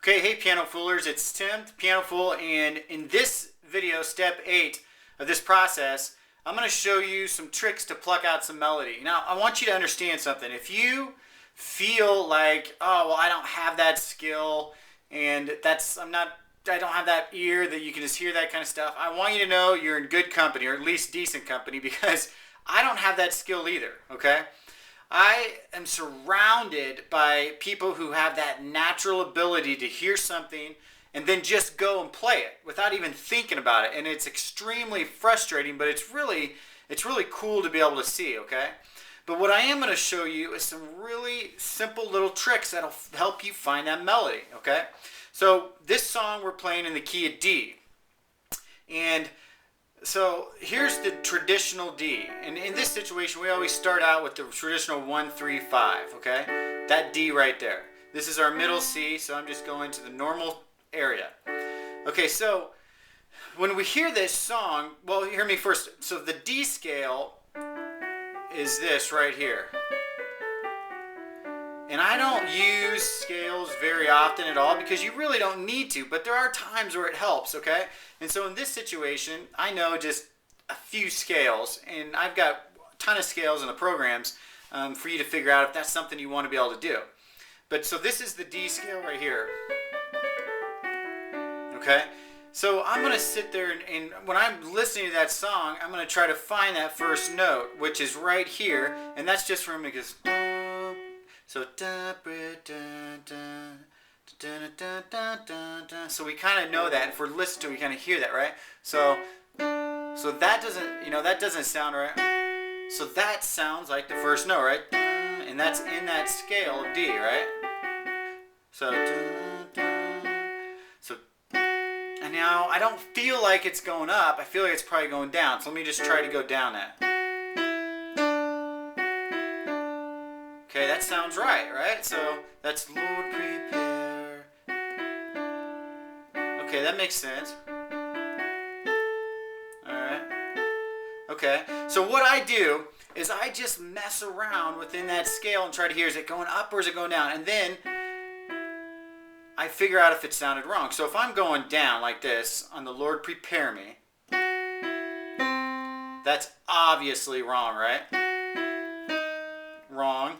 Okay, hey Piano Foolers, it's Tim, the Piano Fool, and in this video, step 8 of this process, I'm going to show you some tricks to pluck out some melody. Now, I want you to understand something. If you feel like, oh, well, I don't have that skill, and I don't have that ear that you can just hear that kind of stuff, I want you to know you're in good company, or at least decent company, because I don't have that skill either, okay? I am surrounded by people who have that natural ability to hear something and then just go and play it without even thinking about it. And it's extremely frustrating, but it's really cool to be able to see, okay? But what I am going to show you is some really simple little tricks that'll help you find that melody, okay? So this song we're playing in the key of D. And so here's the traditional D, and in this situation we always start out with the traditional 1, 3, 5, okay? That D right there. This is our middle C, so I'm just going to the normal area. Okay, so when we hear this song, well, hear me first. So the D scale is this right here. And I don't use scales very often at all because you really don't need to, but there are times where it helps, okay? And so in this situation, I know just a few scales, and I've got a ton of scales in the programs for you to figure out if that's something you want to be able to do. But so this is the D scale right here, okay? So I'm going to sit there and when I'm listening to that song, I'm going to try to find that first note, which is right here, and that's just for me because... So so we kind of know that, and if we're listening to it, we kind of hear that, right? So that doesn't sound right. So that sounds like the first note, right? And that's in that scale of D, right? And now I don't feel like it's going up. I feel like it's probably going down. So let me just try to go down that. Okay, that sounds right? So that's Lord prepare. Okay, that makes sense. Alright. Okay, so what I do is I just mess around within that scale and try to hear, is it going up or is it going down? And then I figure out if it sounded wrong. So if I'm going down like this on the Lord prepare me, that's obviously wrong, right? Wrong.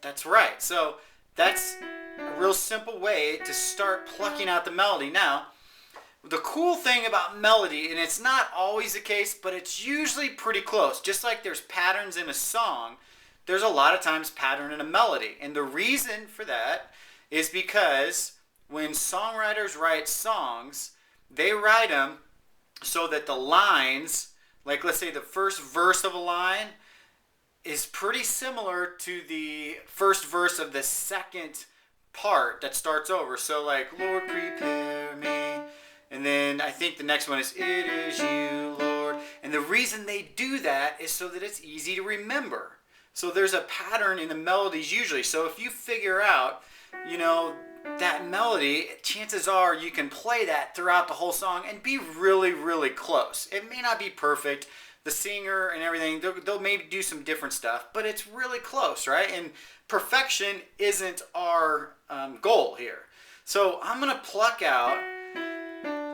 That's right. So that's a real simple way to start plucking out the melody. Now, the cool thing about melody, and it's not always the case, but it's usually pretty close. Just like there's patterns in a song, there's a lot of times pattern in a melody. And the reason for that is because when songwriters write songs, they write them so that the lines, like let's say the first verse of a line, is pretty similar to the first verse of the second part that starts over. So like, Lord prepare me, and then I think the next one is, it is you, Lord. And the reason they do that is so that it's easy to remember. So there's a pattern in the melodies usually. So if you figure out, that melody, chances are you can play that throughout the whole song and be really, really close. It may not be perfect. The singer and everything, they'll maybe do some different stuff, but it's really close, right? And perfection isn't our goal here. So I'm going to pluck out,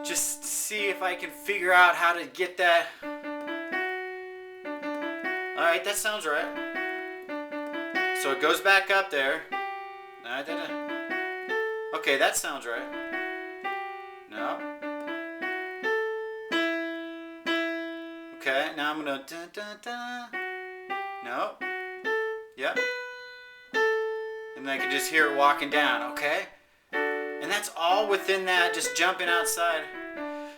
just see if I can figure out how to get that. All right, that sounds right. So it goes back up there. Okay, that sounds right. No. Okay, now I'm gonna No. Yep. And then I can just hear it walking down, okay? And that's all within that, just jumping outside.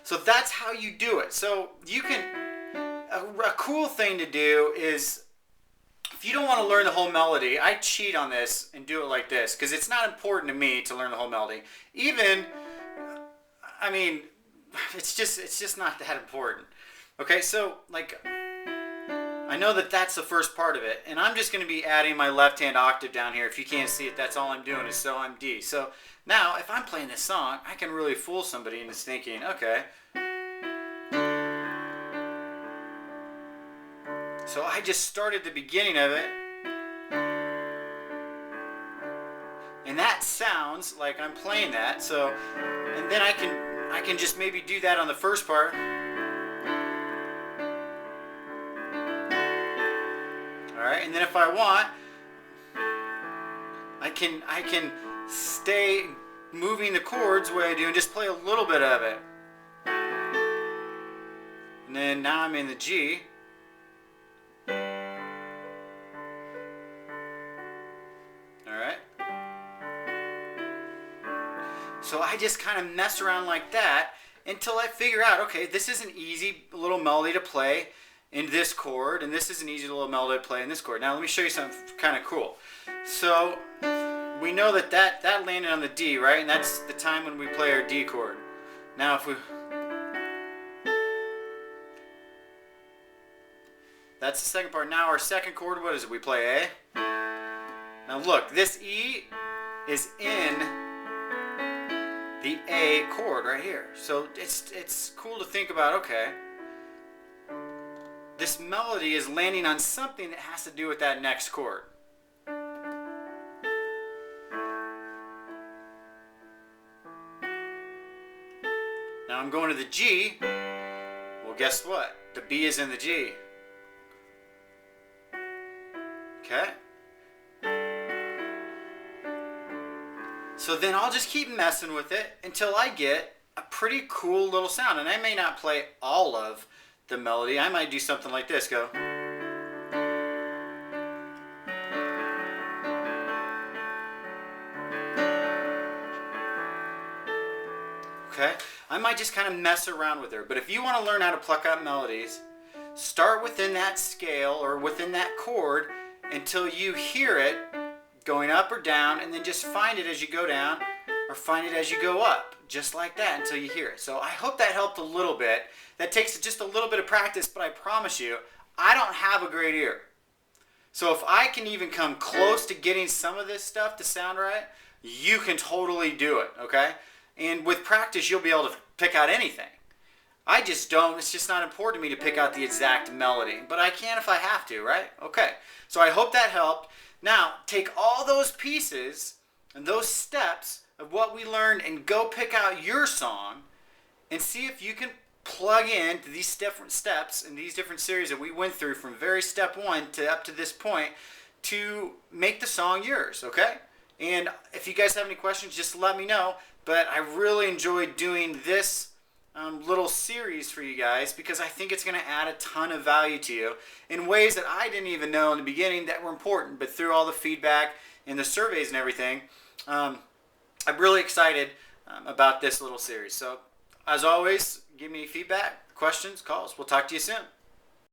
So that's how you do it. So you can, a cool thing to do is, if you don't want to learn the whole melody, I cheat on this and do it like this, because it's not important to me to learn the whole melody. It's just not that important. Okay, so like, I know that that's the first part of it, and I'm just going to be adding my left hand octave down here. If you can't see it, that's all I'm doing is so I'm D. So now, if I'm playing this song, I can really fool somebody into thinking, okay. So I just started the beginning of it And that sounds like I'm playing that. So, and then I can just maybe do that on the first part. Alright, and then if I want, I can stay moving the chords the way I do and just play a little bit of it. And then now I'm in the G. Alright. So I just kind of mess around like that until I figure out, okay, this is an easy little melody to play in this chord, and this is an easy little melody to play in this chord. Now let me show you something kind of cool. So we know that landed on the D, right? And that's the time when we play our D chord. Now if we... That's the second part. Now our second chord, what is it? We play A. Now look, this E is in the A chord right here. So it's cool to think about, okay, this melody is landing on something that has to do with that next chord. Now I'm going to the G. Well, guess what? The B is in the G. Okay? So then I'll just keep messing with it until I get a pretty cool little sound. And I may not play all of the melody. I might do something like this. Go. Okay? I might just kind of mess around with her. But if you want to learn how to pluck out melodies, start within that scale or within that chord until you hear it going up or down, and then just find it as you go down or find it as you go up, just like that, until you hear it. So I hope that helped a little bit. That takes just a little bit of practice, but I promise you, I don't have a great ear. So if I can even come close to getting some of this stuff to sound right, you can totally do it, okay? And with practice, you'll be able to pick out anything. I just don't. It's just not important to me to pick out the exact melody, but I can if I have to, right? Okay, so I hope that helped. Now, take all those pieces and those steps of what we learned and go pick out your song and see if you can plug in to these different steps and these different series that we went through from very step one to up to this point to make the song yours, okay? And if you guys have any questions, just let me know. But I really enjoyed doing this little series for you guys because I think it's going to add a ton of value to you in ways that I didn't even know in the beginning that were important. But through all the feedback and the surveys and everything, I'm really excited about this little series. So as always, give me feedback, questions, calls. We'll talk to you soon.